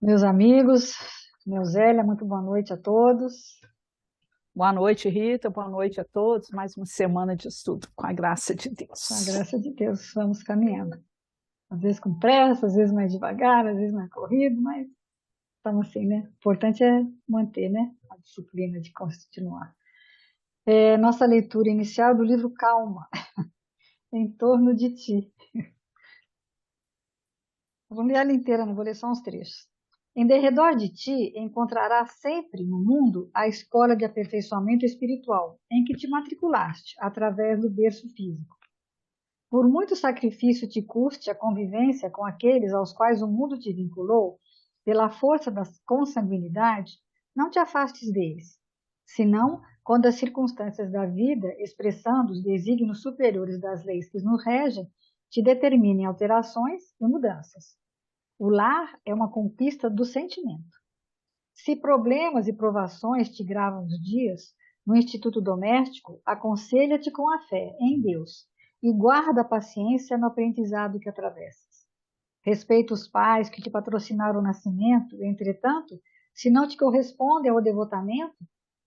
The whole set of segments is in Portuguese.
Meus amigos, meu Zélia, muito boa noite a todos. Boa noite, Rita. Boa noite a todos. Mais uma semana de estudo, com a graça de Com a Deus. graça de Deus, vamos caminhando. Às vezes com pressa, às vezes mais devagar, às vezes mais corrido, mas estamos assim, né? O importante é manter, né? A disciplina de continuar. Nossa leitura inicial do livro Calma, em torno de ti. Vou ler ela inteira, não vou ler só uns trechos. Em derredor de ti encontrarás sempre no mundo a escola de aperfeiçoamento espiritual em que te matriculaste através do berço físico. Por muito sacrifício te custe a convivência com aqueles aos quais o mundo te vinculou, pela força da consanguinidade, não te afastes deles. Senão, quando as circunstâncias da vida, expressando os desígnios superiores das leis que nos regem, te determinem alterações e mudanças. O lar é uma conquista do sentimento. Se problemas e provações te gravam os dias, no instituto doméstico, aconselha-te com a fé em Deus e guarda a paciência no aprendizado que atravessas. Respeita os pais que te patrocinaram o nascimento, entretanto, se não te correspondem ao devotamento,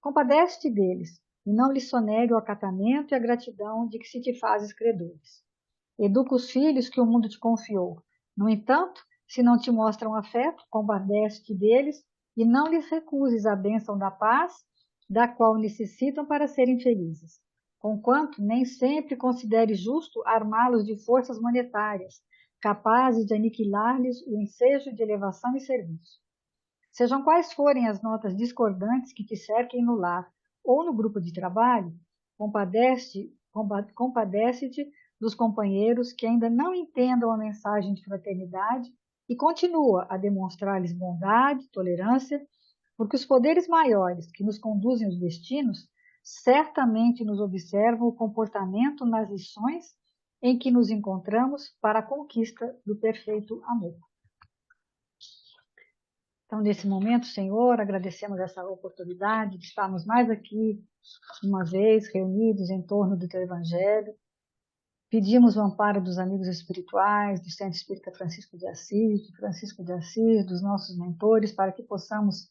compadece-te deles e não lhes sonegue o acatamento e a gratidão de que se te fazes credores. Educa os filhos que o mundo te confiou. No entanto, se não te mostram afeto, compadece-te deles e não lhes recuses a bênção da paz, da qual necessitam para serem felizes. Conquanto nem sempre considere justo armá-los de forças monetárias, capazes de aniquilar-lhes o ensejo de elevação e serviço. Sejam quais forem as notas discordantes que te cerquem no lar ou no grupo de trabalho, compadece-te dos companheiros que ainda não entendam a mensagem de fraternidade e continua a demonstrar-lhes bondade, tolerância, porque os poderes maiores que nos conduzem os destinos certamente nos observam o comportamento nas lições em que nos encontramos para a conquista do perfeito amor. Então, nesse momento, Senhor, agradecemos essa oportunidade de estarmos mais aqui, uma vez, reunidos em torno do Teu Evangelho. Pedimos o amparo dos amigos espirituais, do Centro Espírita Francisco de Assis, de Francisco de Assis, dos nossos mentores, para que possamos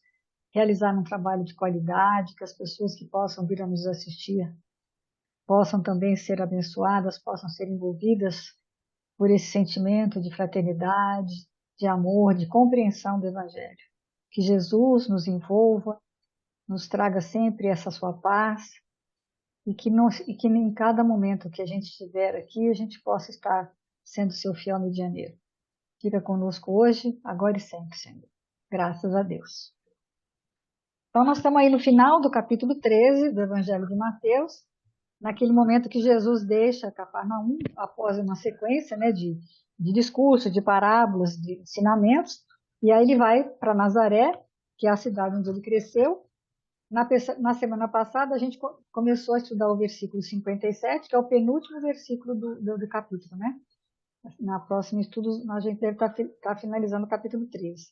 realizar um trabalho de qualidade, que as pessoas que possam vir a nos assistir possam também ser abençoadas, possam ser envolvidas por esse sentimento de fraternidade, de amor, de compreensão do Evangelho. Que Jesus nos envolva, nos traga sempre essa sua paz e que em cada momento que a gente estiver aqui, a gente possa estar sendo seu fiel medianeiro. Fica conosco hoje, agora e sempre, Senhor. Graças a Deus. Então, nós estamos aí no final do capítulo 13 do Evangelho de Mateus, naquele momento que Jesus deixa Cafarnaum, após uma sequência, né, de discursos, de parábolas, de ensinamentos, e aí ele vai para Nazaré, que é a cidade onde ele cresceu. Na semana passada, a gente começou a estudar o versículo 57, que é o penúltimo versículo do capítulo, né? Na próxima estudo, a gente deve estar finalizando o capítulo 13.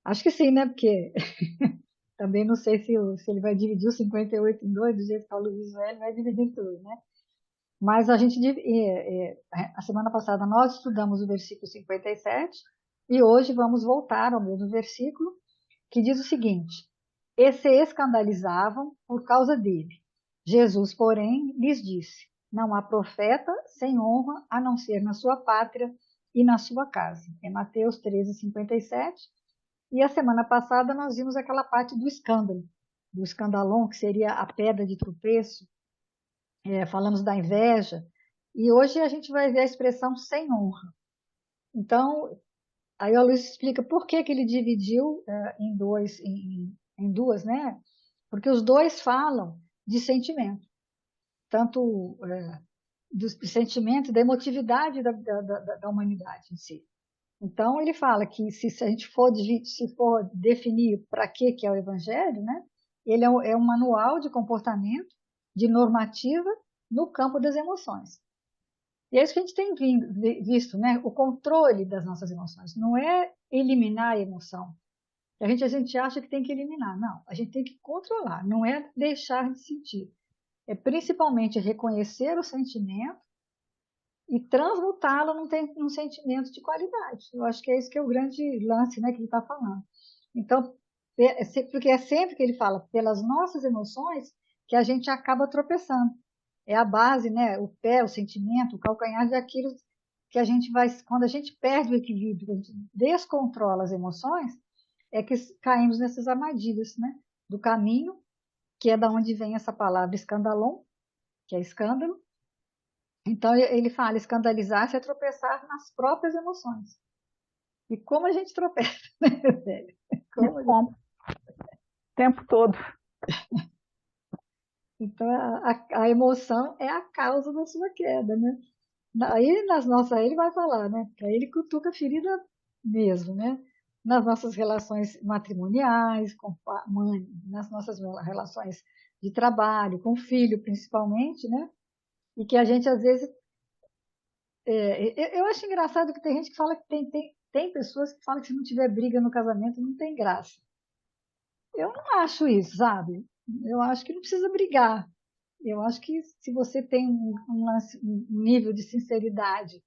Acho que sim, né? Porque também não sei se ele vai dividir o 58 em dois, do jeito que o Luiz Velho vai dividir em dois, né? Mas a semana passada nós estudamos o versículo 57 e hoje vamos voltar ao mesmo versículo que diz o seguinte: e se escandalizavam por causa dele. Jesus, porém, lhes disse: não há profeta sem honra a não ser na sua pátria e na sua casa. É Mateus 13:57. E a semana passada nós vimos aquela parte do escândalo, do escandalon, que seria a pedra de tropeço, falamos da inveja, e hoje a gente vai ver a expressão sem honra. Então, aí a Luiz explica por que ele dividiu em duas, né? Porque os dois falam de sentimento, tanto do sentimento, da emotividade da humanidade em si. Então, ele fala que se a gente for definir para que é o Evangelho, né? Ele é um manual de comportamento, de normativa no campo das emoções. E é isso que a gente tem visto, né? O controle das nossas emoções. Não é eliminar a emoção. A gente acha que tem que eliminar. Não, a gente tem que controlar, não é deixar de sentir. É principalmente reconhecer o sentimento e transmutá-la num sentimento de qualidade. Eu acho que é esse que é o grande lance, né, que ele está falando. Então, porque é sempre que ele fala, pelas nossas emoções, que a gente acaba tropeçando. É a base, né, o pé, o sentimento, o calcanhar daquilo que a gente vai, quando a gente perde o equilíbrio, a gente descontrola as emoções, é que caímos nessas armadilhas, né, do caminho, que é da onde vem essa palavra escandalon, que é escândalo. Então ele fala, escandalizar-se é tropeçar nas próprias emoções. E como a gente tropeça, né, velho? Como a gente... O tempo todo. Então a emoção é a causa da sua queda, né? Aí nas nossas, aí ele vai falar, né? Que aí ele cutuca a ferida mesmo, né? Nas nossas relações matrimoniais, com a mãe, nas nossas relações de trabalho, com o filho principalmente, né? E que a gente às vezes eu acho engraçado que tem gente que fala que tem pessoas que falam que se não tiver briga no casamento não tem graça. Eu não acho isso, sabe? Eu acho que não precisa brigar. Eu acho que se você tem um nível de sinceridade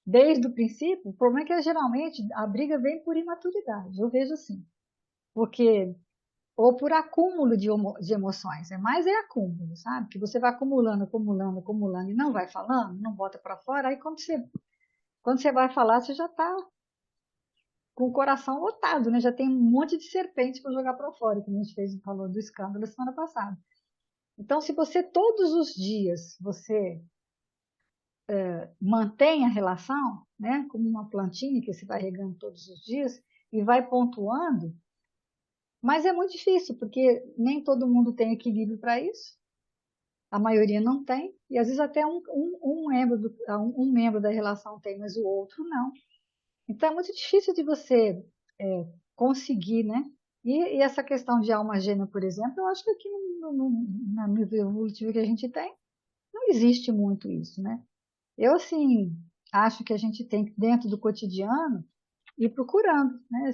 desde o princípio, o problema é que geralmente a briga vem por imaturidade. Eu vejo assim. Porque, ou por acúmulo de emoções. É mais é acúmulo, sabe? Que você vai acumulando, acumulando, acumulando e não vai falando, não bota para fora. Aí quando você vai falar, você já está com o coração lotado, né? Já tem um monte de serpente para jogar para fora, como a gente falou do escândalo semana passada. Então, se você todos os dias você mantém a relação, né, como uma plantinha que você vai regando todos os dias e vai pontuando, mas é muito difícil, porque nem todo mundo tem equilíbrio para isso, a maioria não tem, e às vezes até um membro da relação tem, mas o outro não. Então é muito difícil de você conseguir, né? E essa questão de alma gêmea, por exemplo, eu acho que aqui no nível evolutivo que a gente tem, não existe muito isso, né? Eu, assim, acho que a gente tem que, dentro do cotidiano, ir procurando, né?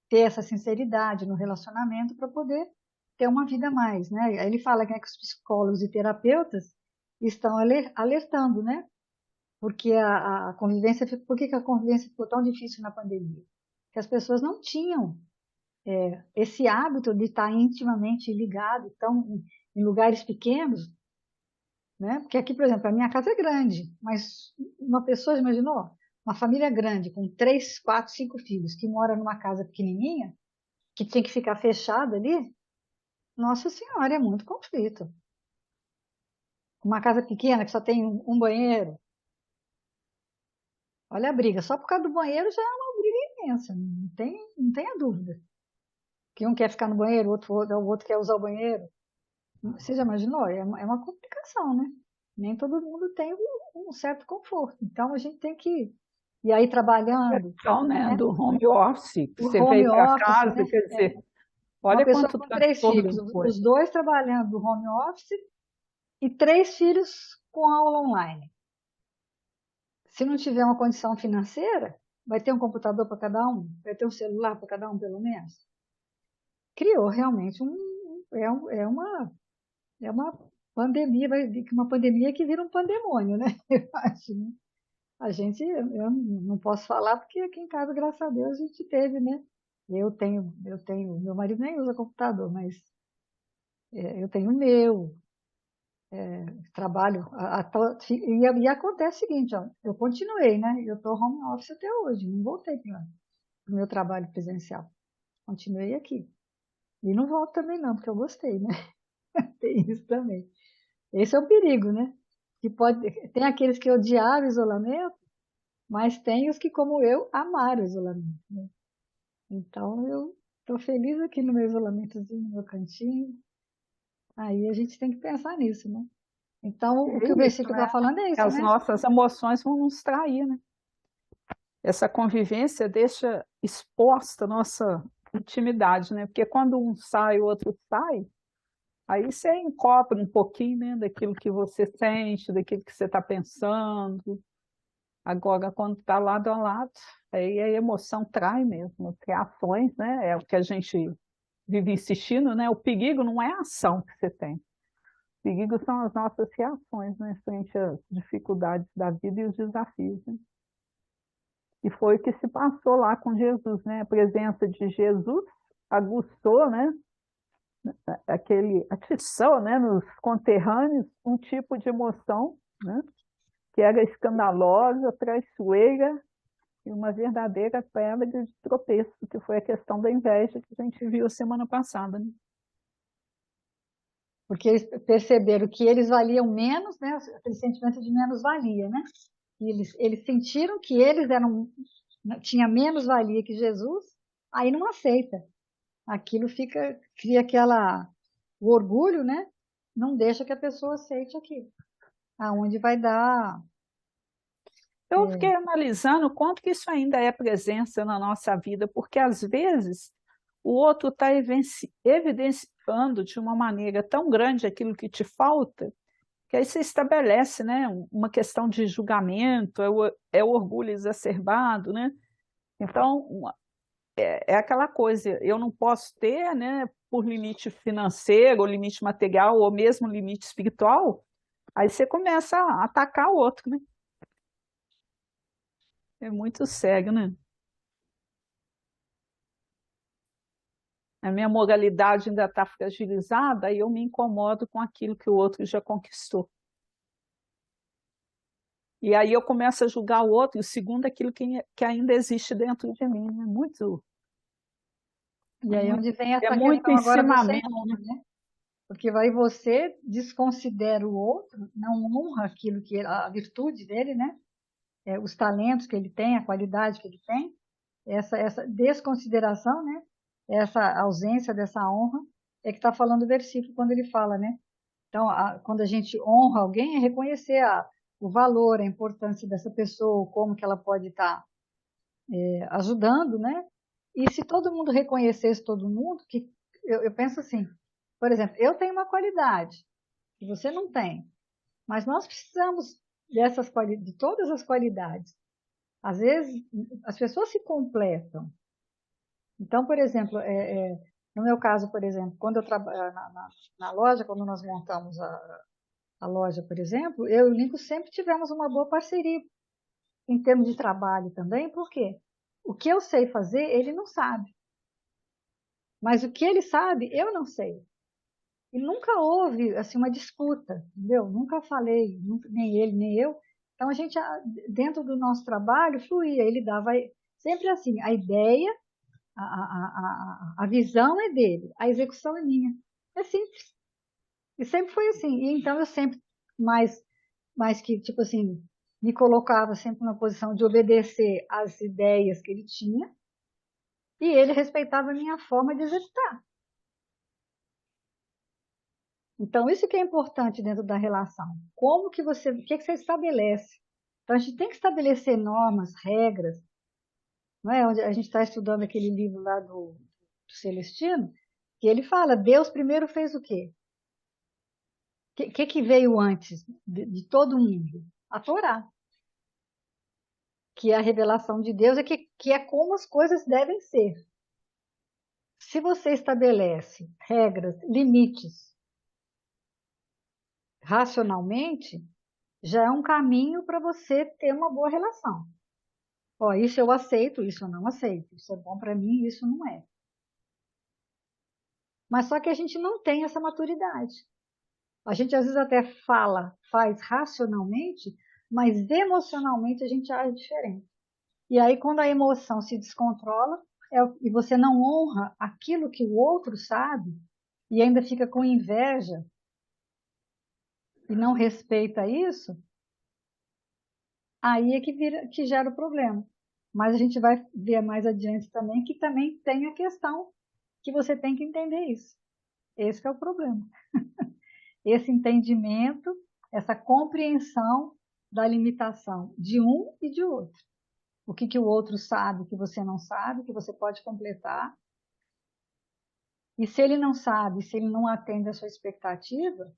Ter essa sinceridade no relacionamento para poder ter uma vida a mais, né? Aí ele fala que os psicólogos e terapeutas estão alertando, né? Porque a convivência, por que a convivência ficou tão difícil na pandemia? Que as pessoas não tinham esse hábito de estar intimamente ligado, então, em lugares pequenos, né? Porque aqui, por exemplo, a minha casa é grande, mas uma pessoa, imaginou? Uma família grande, com 3, 4, 5 filhos, que mora numa casa pequenininha, que tem que ficar fechada ali, nossa senhora, é muito conflito. Uma casa pequena que só tem um banheiro, olha a briga, só por causa do banheiro já é uma briga imensa, não tenha dúvida. Que um quer ficar no banheiro, o outro quer usar o banheiro. Você já imaginou? É uma complicação, né? Nem todo mundo tem um certo conforto. Então a gente tem que ir aí trabalhando, Questão, né, né? do home office, que O você home veio para office, casa, né? quer dizer, Uma olha pessoa quanto com 3 filhos, transtorno foi. os dois trabalhando do home office e 3 filhos com aula online. Se não tiver uma condição financeira, vai ter um computador para cada um, vai ter um celular para cada um, pelo menos. Criou realmente é uma pandemia, vai vir uma pandemia que vira um pandemônio, né? Eu acho, né? Eu não posso falar porque aqui em casa, graças a Deus, a gente teve, né? Meu marido nem usa computador, mas eu tenho o meu, trabalho, e acontece o seguinte, ó, eu continuei, né? Eu estou home office até hoje, não voltei para o meu trabalho presencial, continuei aqui. E não volto também não, porque eu gostei, né? Tem isso também. Esse é o perigo, né? Tem aqueles que odiaram o isolamento, mas tem os que, como eu, amaram o isolamento, né? Então, eu estou feliz aqui no meu isolamentozinho, no meu cantinho. Aí a gente tem que pensar nisso, né? Então, o que o É isso, versículo está né? falando é isso, As né? nossas emoções vão nos trair, né? Essa convivência deixa exposta a nossa intimidade, né? Porque quando um sai, o outro sai, aí você encobre um pouquinho, né, daquilo que você sente, daquilo que você está pensando. Agora, quando está lado a lado, aí a emoção trai mesmo, as reações, né? É o que a gente vive insistindo, né? O perigo não é a ação que você tem. Perigos são as nossas reações, né, frente às dificuldades da vida e os desafios, né? E foi o que se passou lá com Jesus, né? A presença de Jesus aguçou, né, atiçou, né, nos conterrâneos um tipo de emoção, né, que era escandalosa, traiçoeira e uma verdadeira pedra de tropeço, que foi a questão da inveja que a gente viu semana passada, né? Porque eles perceberam que eles valiam menos, né? Aquele sentimento de menos-valia, né? E eles sentiram que eles tinha menos valia que Jesus, aí não aceita. Aquilo cria o orgulho, né? Não deixa que a pessoa aceite aquilo. Aonde vai dar. Eu fiquei analisando o quanto que isso ainda é presença na nossa vida, porque às vezes o outro está evidenciando de uma maneira tão grande aquilo que te falta, que aí você estabelece, né, uma questão de julgamento, é o orgulho exacerbado, né? Então, é aquela coisa, eu não posso ter, né, por limite financeiro, ou limite material, ou mesmo limite espiritual, aí você começa a atacar o outro, né? É muito cego, né? A minha moralidade ainda está fragilizada, aí eu me incomodo com aquilo que o outro já conquistou. E aí eu começo a julgar o outro, e segundo aquilo que ainda existe dentro de mim. É muito, E é aí muito, onde vem é essa muito questão em agora do cima mesmo, né? sentir, né? Porque aí você desconsidera o outro, não honra a virtude dele, né? Os talentos que ele tem, a qualidade que ele tem, essa desconsideração, né? Essa ausência dessa honra é que está falando o versículo quando ele fala, né? Então, quando a gente honra alguém, é reconhecer o valor, a importância dessa pessoa, como que ela pode estar ajudando, né? E se todo mundo reconhecesse todo mundo, que eu penso assim, por exemplo, eu tenho uma qualidade que você não tem, mas nós precisamos de todas as qualidades. Às vezes, as pessoas se completam. Então, por exemplo, no meu caso, por exemplo, quando eu trabalho na loja, quando nós montamos a loja, por exemplo, eu e o Lincoln sempre tivemos uma boa parceria em termos de trabalho também, por quê? O que eu sei fazer, ele não sabe. Mas o que ele sabe, eu não sei. E nunca houve assim uma disputa, entendeu? Nunca falei, nem ele, nem eu. Então a gente, dentro do nosso trabalho, fluía. Ele dava sempre assim, a ideia, a visão é dele, a execução é minha. É simples. E sempre foi assim. E então eu sempre, mais que, tipo assim, me colocava sempre na posição de obedecer às ideias que ele tinha, e ele respeitava a minha forma de executar. Então, isso que é importante dentro da relação. O que você estabelece? Então, a gente tem que estabelecer normas, regras, não é? Onde a gente está estudando aquele livro lá do Celestino, que ele fala, Deus primeiro fez o quê? Que veio antes de todo mundo? A Torá, que é a revelação de Deus, que é como as coisas devem ser. Se você estabelece regras, limites, racionalmente, já é um caminho para você ter uma boa relação. Ó, isso eu aceito, isso eu não aceito. Isso é bom para mim, isso não é. Mas só que a gente não tem essa maturidade. A gente às vezes até faz racionalmente, mas emocionalmente a gente age diferente. E aí quando a emoção se descontrola e você não honra aquilo que o outro sabe e ainda fica com inveja e não respeita isso, aí é que gera o problema. Mas a gente vai ver mais adiante também que também tem a questão que você tem que entender isso. Esse é o problema. Esse entendimento, essa compreensão da limitação de um e de outro. O que o outro sabe que você não sabe, que você pode completar. E se ele não sabe, se ele não atende a sua expectativa,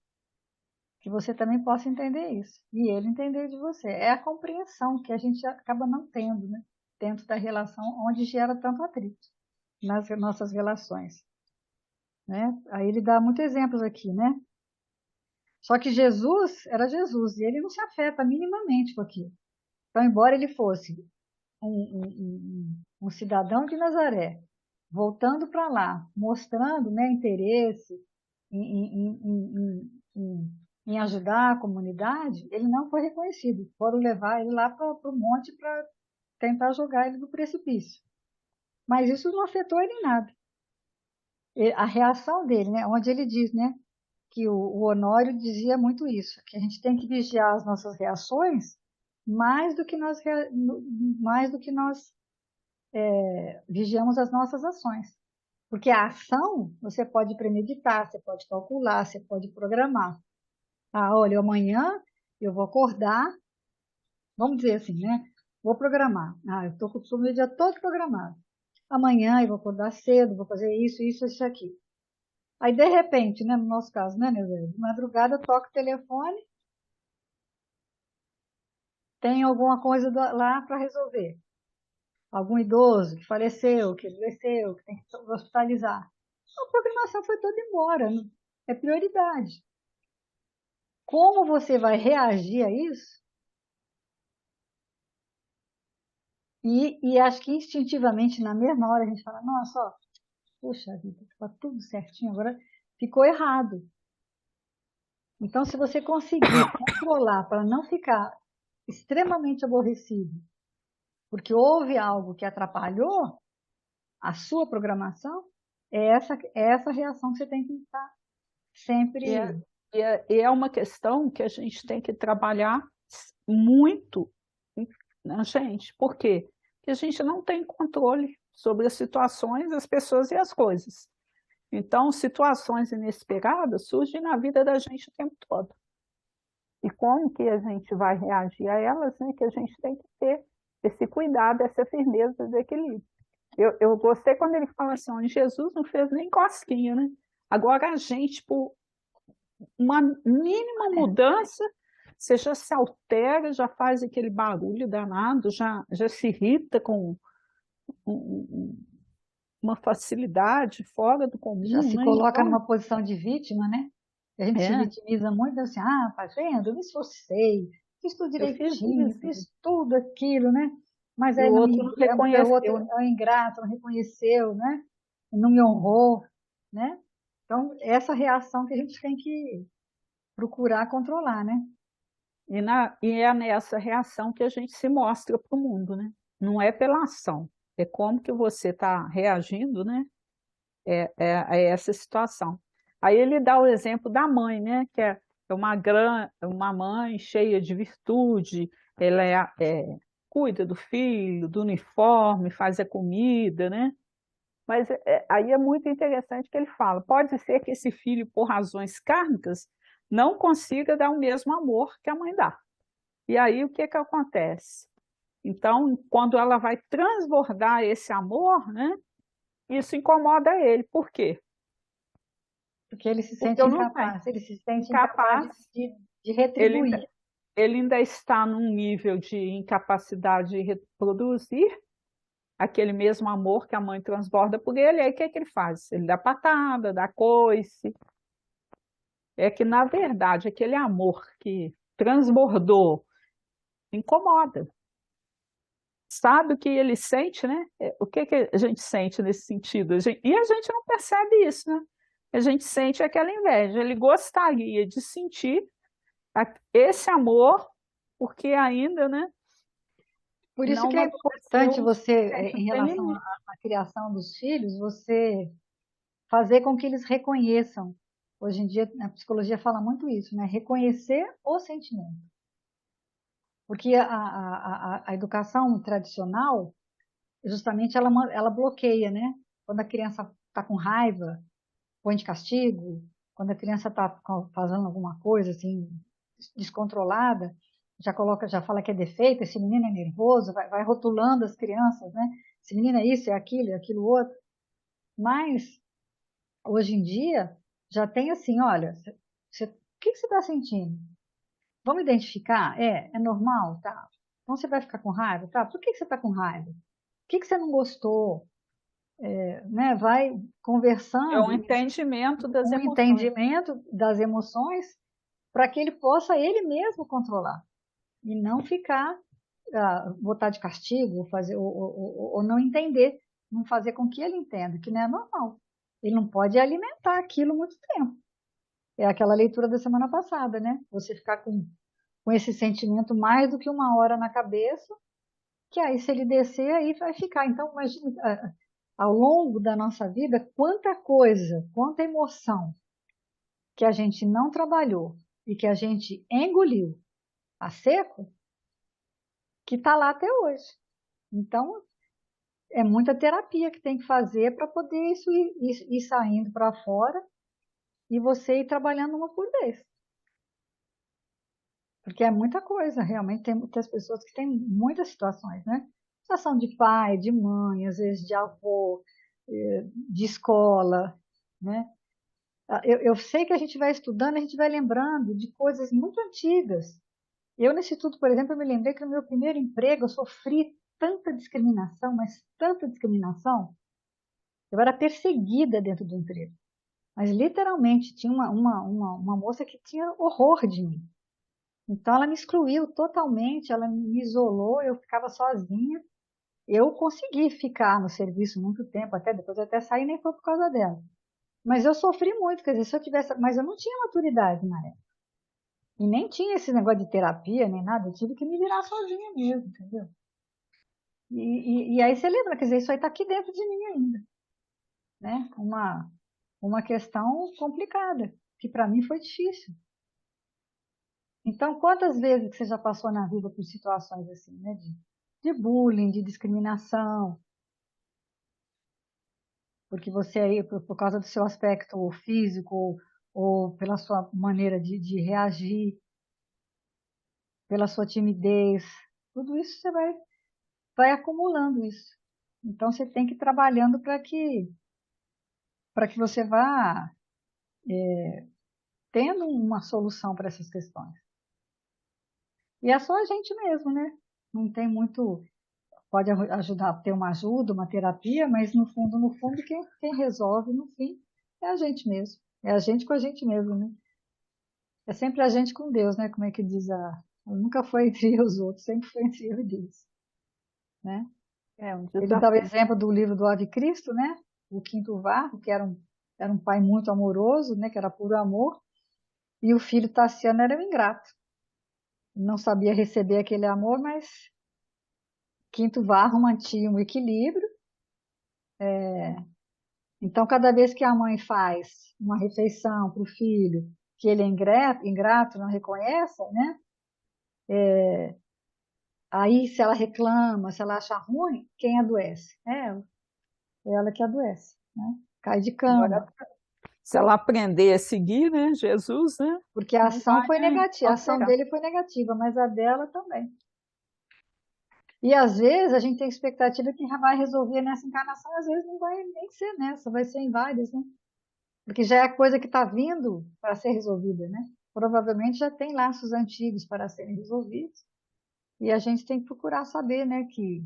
que você também possa entender isso. E ele entender de você. É a compreensão que a gente acaba não tendo, né? Dentro da relação onde gera tanto atrito nas nossas relações. Né? Aí ele dá muitos exemplos aqui, né? Só que Jesus era Jesus e ele não se afeta minimamente com aquilo. Então, embora ele fosse um cidadão de Nazaré, voltando para lá, mostrando, né, interesse em ajudar a comunidade, ele não foi reconhecido. Foram levar ele lá para o monte para tentar jogar ele do precipício. Mas isso não afetou ele em nada. A reação dele, né, onde ele diz, né, que o Honório dizia muito isso, que a gente tem que vigiar as nossas reações mais do que nós vigiamos as nossas ações. Porque a ação você pode premeditar, você pode calcular, você pode programar. Ah, olha, amanhã eu vou acordar, vamos dizer assim, né? Vou programar. Ah, eu estou com o dia todo programado. Amanhã eu vou acordar cedo, vou fazer isso aqui. Aí, de repente, né, no nosso caso, né, meu velho? De madrugada eu toco o telefone, tem alguma coisa lá para resolver. Algum idoso que faleceu, que adoeceu, que tem que hospitalizar. A programação foi toda embora. É prioridade. Como você vai reagir a isso? E acho que instintivamente, na mesma hora, a gente fala, nossa, ó, puxa vida, está tudo certinho, agora ficou errado. Então, se você conseguir controlar para não ficar extremamente aborrecido, porque houve algo que atrapalhou a sua programação, é essa reação que você tem que estar E é, sempre. e é uma questão que a gente tem que trabalhar muito na gente. Por quê? Porque a gente não tem controle sobre as situações, as pessoas e as coisas. Então, situações inesperadas surgem na vida da gente o tempo todo. E como que a gente vai reagir a elas, né? Que a gente tem que ter esse cuidado, essa firmeza do equilíbrio. Eu gostei quando ele fala assim, ó, Jesus não fez nem cosquinha, né? Agora a gente, por uma mínima mudança, você já se altera, já faz aquele barulho danado, já se irrita com uma facilidade fora do Já comum, se né? coloca Então, numa posição de vítima, né? A gente se é, vitimiza muito assim, ah, tá vendo? Eu me esforcei, fiz tudo eu fiz direitinho, isso. fiz tudo aquilo, né? Mas E aí o não outro me, não o outro reconheceu, né? é um ingrato, não reconheceu, né? Não me honrou, né? Então, essa reação que a gente tem que procurar controlar, né? E é nessa reação que a gente se mostra para o mundo, né? Não é pela ação, é como que você está reagindo, né? É essa situação. Aí ele dá o exemplo da mãe, né? Que é uma mãe cheia de virtude, ela cuida do filho, do uniforme, faz a comida, né? Mas aí é muito interessante que ele fala: pode ser que esse filho, por razões kármicas, não consiga dar o mesmo amor que a mãe dá. E aí o que que acontece? Então, quando ela vai transbordar esse amor, né? Isso incomoda ele. Por quê? Porque ele se Porque sente eu não tenho. incapaz, ele se sente incapaz Incapaz, de ele retribuir. ainda, ele ainda está num nível de incapacidade de reproduzir aquele mesmo amor que a mãe transborda por ele. Aí o que é que ele faz? Ele dá patada, dá coice. É que, na verdade, aquele amor que transbordou incomoda. Sabe o que ele sente, né? O que que a gente sente nesse sentido? E a gente não percebe isso, né? A gente sente aquela inveja. Ele gostaria de sentir esse amor, porque ainda, né, Por isso não que é amadureceu importante o você, suficiente, não em tem relação limite. à criação dos filhos, você fazer com que eles reconheçam. Hoje em dia, a psicologia fala muito isso, né? Reconhecer o sentimento. Porque a educação tradicional, justamente, ela bloqueia, né? Quando a criança está com raiva, põe de castigo. Quando a criança está fazendo alguma coisa assim, descontrolada, já fala que é defeito, esse menino é nervoso, vai rotulando as crianças, né? Esse menino é aquilo outro. Mas hoje em dia, já tem assim, olha, o que que você está sentindo? Vamos identificar? É normal? Tá. Então você vai ficar com raiva? Tá. Por que que você está com raiva? O que que você não gostou? Né? Vai É o conversando, entendimento das um emoções. entendimento das emoções para que ele possa ele mesmo controlar e não ficar, botar de castigo, ou não entender, não fazer com que ele entenda, que não é normal. Ele não pode alimentar aquilo muito tempo. É aquela leitura da semana passada, né? Você ficar com esse sentimento mais do que 1 hora na cabeça, que aí se ele descer, aí vai ficar. Então, imagina, ao longo da nossa vida, quanta coisa, quanta emoção que a gente não trabalhou e que a gente engoliu a seco, que está lá até hoje. Então, é muita terapia que tem que fazer para poder isso ir saindo para fora e você ir trabalhando uma por vez. Porque é muita coisa, realmente tem muitas pessoas que têm muitas situações, né? Situação de pai, de mãe, às vezes de avô, de escola, né? Eu sei que a gente vai estudando, a gente vai lembrando de coisas muito antigas. Eu, nesse tudo, por exemplo, eu me lembrei que no meu primeiro emprego eu sofri tanta discriminação, mas tanta discriminação. Eu era perseguida dentro do emprego. Mas literalmente tinha uma moça que tinha horror de mim. Então ela me excluiu totalmente, ela me isolou, eu ficava sozinha. Eu consegui ficar no serviço muito tempo, até depois eu até saí, nem foi por causa dela. Mas eu sofri muito, quer dizer, se eu tivesse, mas eu não tinha maturidade na época. E nem tinha esse negócio de terapia, nem nada, eu tive que me virar sozinha mesmo, entendeu? E aí você lembra, quer dizer, isso aí está aqui dentro de mim ainda, né? Uma questão complicada, que para mim foi difícil. Então, quantas vezes que você já passou na vida por situações assim, né? De bullying, de discriminação, porque você aí, por causa do seu aspecto físico ou pela sua maneira de reagir, pela sua timidez, tudo isso você vai acumulando isso. Então, você tem que ir trabalhando para que você vá tendo uma solução para essas questões. E é só a gente mesmo, né? Não tem muito. Pode ajudar a ter uma ajuda, uma terapia, mas no fundo, quem resolve no fim é a gente mesmo. É a gente com a gente mesmo, né? É sempre a gente com Deus, né? Como é que diz nunca foi entre eu e os outros, sempre foi entre eu e Deus, né? É um Ele dá o desafio. exemplo do livro do Ave Cristo, né? O Quinto Varro, que era um pai muito amoroso, né? Que era puro amor, e o filho Tassiano era um ingrato. Não sabia receber aquele amor, mas Quinto Varro mantinha um equilíbrio. Então, cada vez que a mãe faz uma refeição para o filho, que ele é ingrato, não reconhece, né? Aí, se ela reclama, se ela acha ruim, quem adoece? É ela que adoece, né? Cai de Agora, cama, se ela aprender a seguir, né, Jesus, né, porque a não ação vai foi negativa, a ação alterar. dele foi negativa, mas a dela também. E às vezes a gente tem expectativa que vai resolver nessa encarnação, às vezes não vai nem ser nessa, vai ser em várias, né? Porque já é a coisa que está vindo para ser resolvida, né? Provavelmente já tem laços antigos para serem resolvidos. E a gente tem que procurar saber, né, que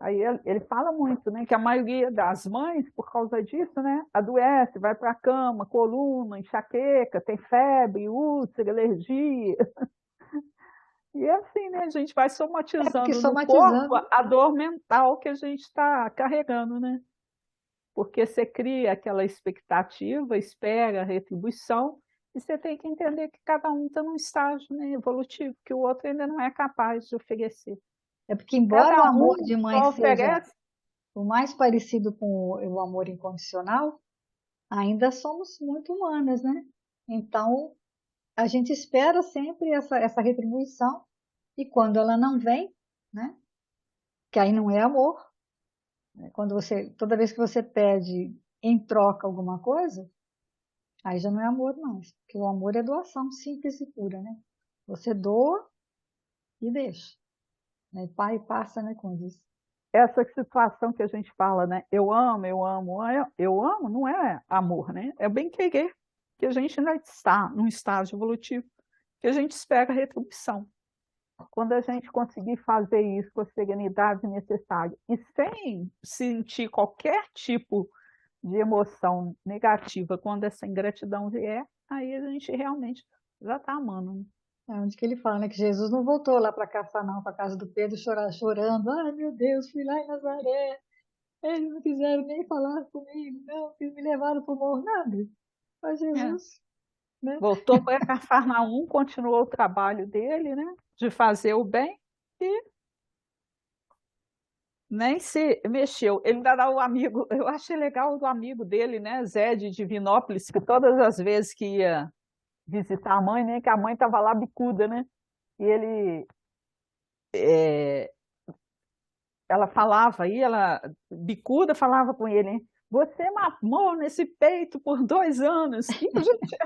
Aí ele fala muito, né, que a maioria das mães, por causa disso, né, adoece, vai para a cama, coluna, enxaqueca, tem febre, úlcera, alergia. E é assim, né, a gente vai é porque somatizando no corpo somatizando a dor mental que a gente está carregando, né? Porque você cria aquela expectativa, espera a retribuição, e você tem que entender que cada um está num estágio, né, evolutivo, que o outro ainda não é capaz de oferecer. é porque embora o Cada amor um de mãe só seja oferece. o mais parecido com o amor incondicional, ainda somos muito humanas, né? Então, a gente espera sempre essa retribuição e quando ela não vem, né? Que aí não é amor, né? Toda vez que você pede em troca alguma coisa, aí já não é amor mais, porque o amor é doação simples e pura, né? Você doa e deixa, né? Pai passa, né, com isso. Essa situação que a gente fala, né? Eu amo, eu amo, não é amor, né? É bem querer, que a gente ainda está num estágio evolutivo, que a gente espera a retribuição. Quando a gente conseguir fazer isso com a serenidade necessária e sem sentir qualquer tipo de emoção negativa, quando essa ingratidão vier, aí a gente realmente já está amando, né? É onde que ele fala, né, que Jesus não voltou lá para Cafarnaum, para casa do Pedro, chorando. Ai, meu Deus, fui lá em Nazaré. Eles não quiseram nem falar comigo, não, eles me levaram para o morro, nada. Mas É. Jesus, né? Voltou para Cafarnaum, continuou o trabalho dele, né? De fazer o bem e nem se mexeu. Ele ainda dá o amigo, eu achei legal do amigo dele, né? Zé de Divinópolis, que todas as vezes que ia visitar a mãe, né? Que a mãe estava lá bicuda, né? E ele, ela falava aí, ela bicuda falava com ele, hein? Você mamou nesse peito por 2 anos. E a gente,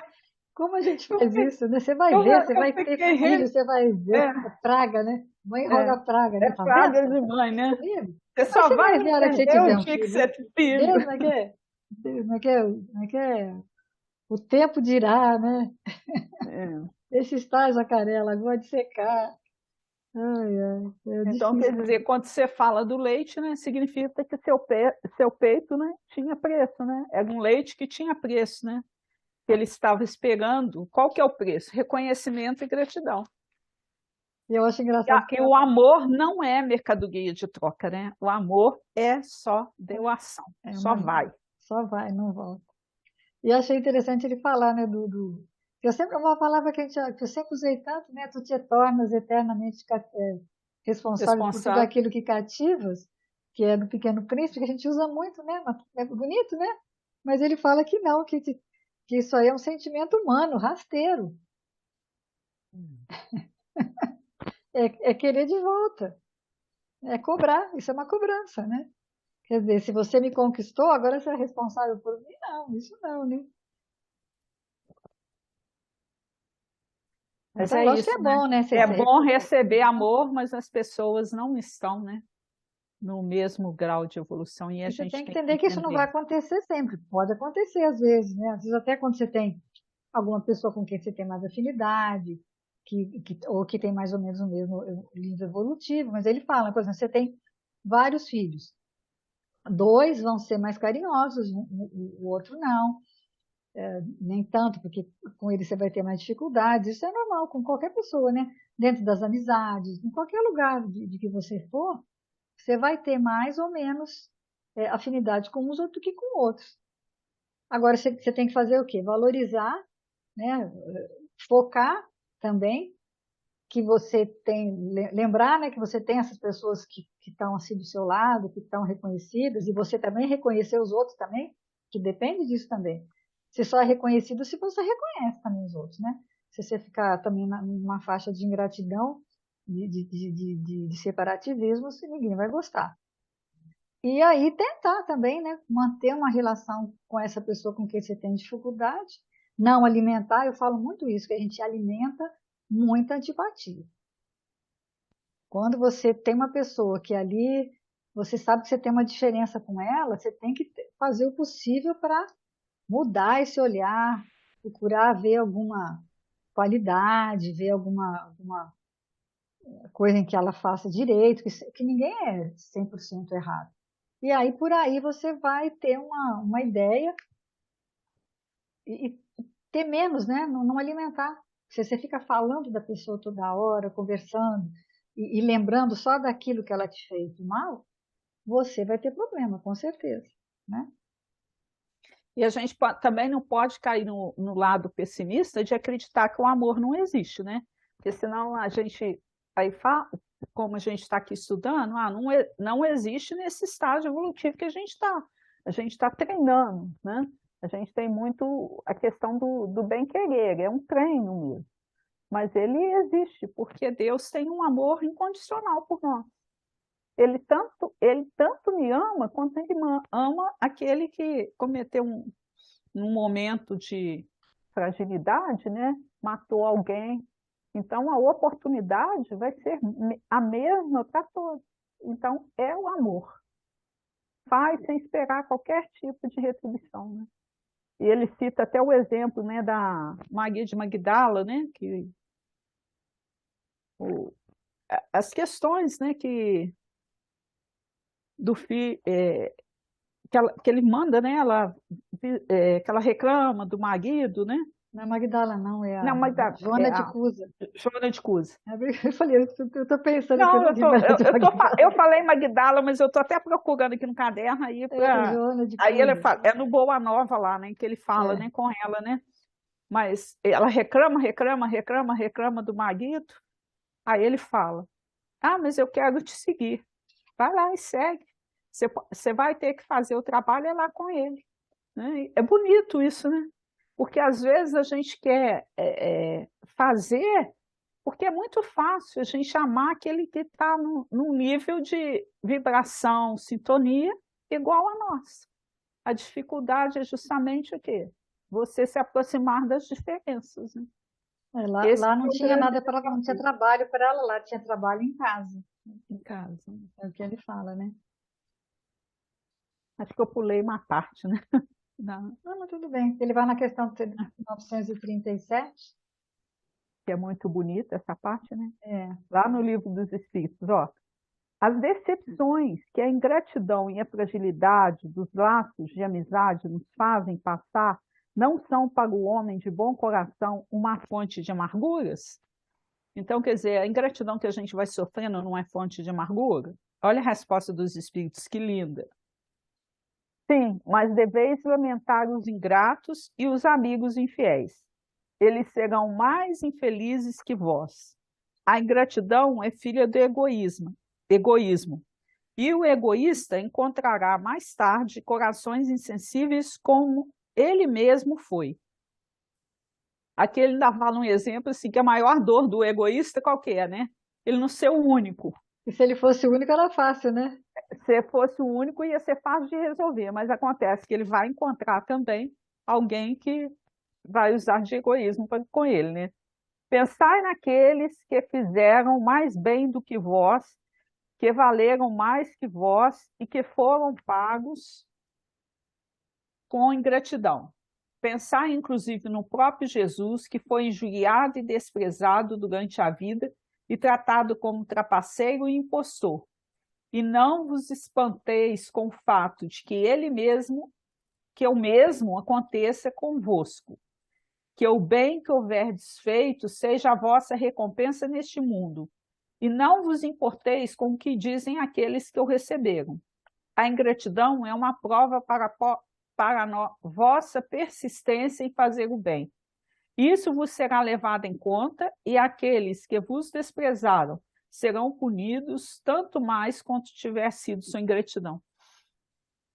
Como a gente eu, faz isso, né? Você vai eu, ver, você eu vai ter fiquei filho, rindo. você vai ver. É, É praga, né? Mãe é, roga praga, é né? Tá vendo? praga de mãe, né? Comigo? Você Mas só você vai vai ver a hora que você entender o tiver um dia que filho. você é filho. Deus, não é que é? Deus, não é que é? Não é que é? O tempo dirá, né? É. Esse está, jacaré, lagoa de secar. Ai, ai, é Então, quer difícil. dizer, quando você fala do leite, né, significa que seu peito, né, tinha preço, né? Era um leite que tinha preço, né? Que ele estava esperando. Qual que é o preço? Reconhecimento e gratidão. E eu acho E, engraçado que e o amor não é mercadoria de troca, né? O amor é só doação, é só uma, vai. só vai, não volta. E eu achei interessante ele falar, né, que eu sempre, uma palavra que, que eu sempre usei tanto, né, tu te tornas eternamente responsável por tudo Responsável. aquilo que cativas, que é do Pequeno Príncipe, que a gente usa muito, né, é bonito, né? Mas ele fala que não, que isso aí é um sentimento humano, rasteiro, é querer de volta, é cobrar, isso é uma cobrança, né? Quer dizer, se você me conquistou, agora você é responsável por mim? Não, isso não, né? Mas Mas é é lógico que isso, é né? bom, né? É bom receber amor, mas as pessoas não estão, né, no mesmo grau de evolução e a E você gente tem que tem que entender que isso não vai entender. acontecer sempre. Pode acontecer às vezes, né? Às vezes até quando você tem alguma pessoa com quem você tem mais afinidade, ou que tem mais ou menos o mesmo nível evolutivo. Mas ele fala, por exemplo, você tem vários filhos. 2 vão ser mais carinhosos, o outro não. Nem tanto, porque com ele você vai ter mais dificuldades. Isso é normal com qualquer pessoa, né? Dentro das amizades, em qualquer lugar de que você for, você vai ter mais ou menos afinidade com uns do que com outros. Agora você tem que fazer o quê? Valorizar, né? Focar também que você tem, lembrar, né, que você tem essas pessoas que estão assim do seu lado, que estão reconhecidas, e você também reconhecer os outros também, que depende disso também. Você só é reconhecido se você reconhece também os outros, né? Se você ficar também numa faixa de ingratidão, de separativismo, ninguém vai gostar. E aí tentar também, né, manter uma relação com essa pessoa com quem você tem dificuldade, não alimentar, eu falo muito isso, que a gente alimenta muita antipatia. Quando você tem uma pessoa que ali, você sabe que você tem uma diferença com ela, você tem que fazer o possível para mudar esse olhar, procurar ver alguma qualidade, ver alguma coisa em que ela faça direito, que ninguém é 100% errado. E aí, por aí, você vai ter uma ideia e ter menos, né? Não alimentar. Se você fica falando da pessoa toda hora, conversando e lembrando só daquilo que ela te fez de mal, você vai ter problema, com certeza, né? E a gente também não pode cair no lado pessimista de acreditar que o amor não existe, né? Porque senão a gente aí fala, como a gente está aqui estudando, não existe nesse estágio evolutivo que a gente está. A gente está treinando, né? A gente tem muito a questão do bem-querer, é um treino mesmo. Mas ele existe, porque Deus tem um amor incondicional por nós. Ele tanto me ama quanto ele ama aquele que cometeu num momento de fragilidade, né? Matou alguém. Então a oportunidade vai ser a mesma para todos. Então é o amor. Faz sem esperar qualquer tipo de retribuição, né? E ele cita até o exemplo, né, da Maria de Magdala, né, que o, as questões, né, que do filho que ele manda, né? Que ela reclama do marido, né? Não é Magdala, não, é Não, a mas é Joana de a Cusa. Joana de Cusa. Eu falei, eu tô pensando aqui Não, no livro de eu Magdala. falei Magdala, mas eu estou até procurando aqui no caderno aí É, para. Joana de Aí ele Cusa. fala, é no Boa Nova lá, né? Que ele fala, É. né, com ela, né? Mas ela reclama, reclama, reclama, reclama do marido. Aí ele fala: Ah, mas eu quero te seguir. Vai lá e segue. Você vai ter que fazer o trabalho é lá com ele. Né? É bonito isso, né? Porque às vezes a gente quer fazer, porque é muito fácil a gente amar aquele que está num nível de vibração, sintonia igual a nós. A dificuldade é justamente o quê? Você se aproximar das diferenças. Né? É, lá, Esse lá não é o tinha grande nada para, não tinha desafio trabalho para ela, lá tinha trabalho em casa. em casa. É o que ele fala, né? Acho que eu pulei uma parte, né? Da- Não, mas tudo bem. Ele vai na questão 937. que é muito bonita essa parte, né? É, Lá no livro dos Espíritos, ó. As decepções que a ingratidão e a fragilidade dos laços de amizade nos fazem passar não são para o homem de bom coração uma fonte de amarguras? Então, quer dizer, a ingratidão que a gente vai sofrendo não é fonte de amargura? Olha a resposta dos espíritos, que linda. Sim, mas deveis lamentar os ingratos e os amigos infiéis. Eles serão mais infelizes que vós. A ingratidão é filha do egoísmo. E o egoísta encontrará mais tarde corações insensíveis como ele mesmo foi. Aqui ele ainda fala um exemplo assim, que a maior dor do egoísta qual que é, né? Ele não ser o único. e se ele fosse o único, era fácil, né? Se fosse o único, ia ser fácil de resolver, mas acontece que ele vai encontrar também alguém que vai usar de egoísmo com ele, né? Pensai naqueles que fizeram mais bem do que vós, que valeram mais que vós e que foram pagos com ingratidão. Pensar, inclusive, no próprio Jesus, que foi injuriado e desprezado durante a vida e tratado como trapaceiro e impostor. E não vos espanteis com o fato de que o mesmo aconteça convosco. Que o bem que houverdes feito seja a vossa recompensa neste mundo. E não vos importeis com o que dizem aqueles que o receberam. A ingratidão é uma prova para a vossa persistência em fazer o bem. Isso vos será levado em conta, e aqueles que vos desprezaram serão punidos tanto mais quanto tiver sido sua ingratidão.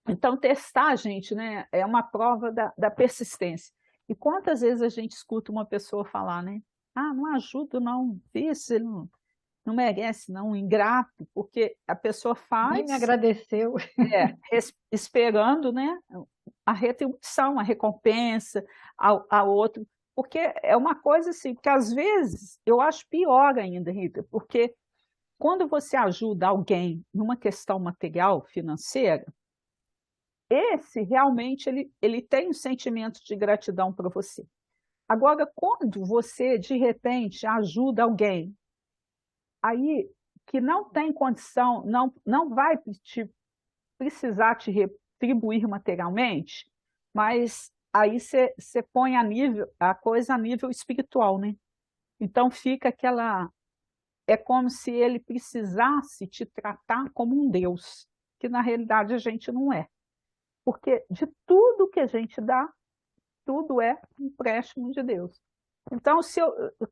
Então, testar, gente, né, é uma prova da persistência. E quantas vezes a gente escuta uma pessoa falar, né? Ah, não ajudo, não, isso, ele não merece, não, ingrato, porque a pessoa Nem me faz agradeceu. esperando, né, a retribuição, a recompensa ao outro, porque é uma coisa assim, porque às vezes eu acho pior ainda, Rita, porque quando você ajuda alguém numa questão material, financeira, esse realmente ele tem um sentimento de gratidão para você. Agora, quando você de repente ajuda alguém, aí que não tem condição, não vai te precisar te retribuir materialmente, mas aí você põe a coisa a nível espiritual, né? Então fica aquela. É como se ele precisasse te tratar como um Deus, que na realidade a gente não é. Porque de tudo que a gente dá, tudo é um empréstimo de Deus. Então,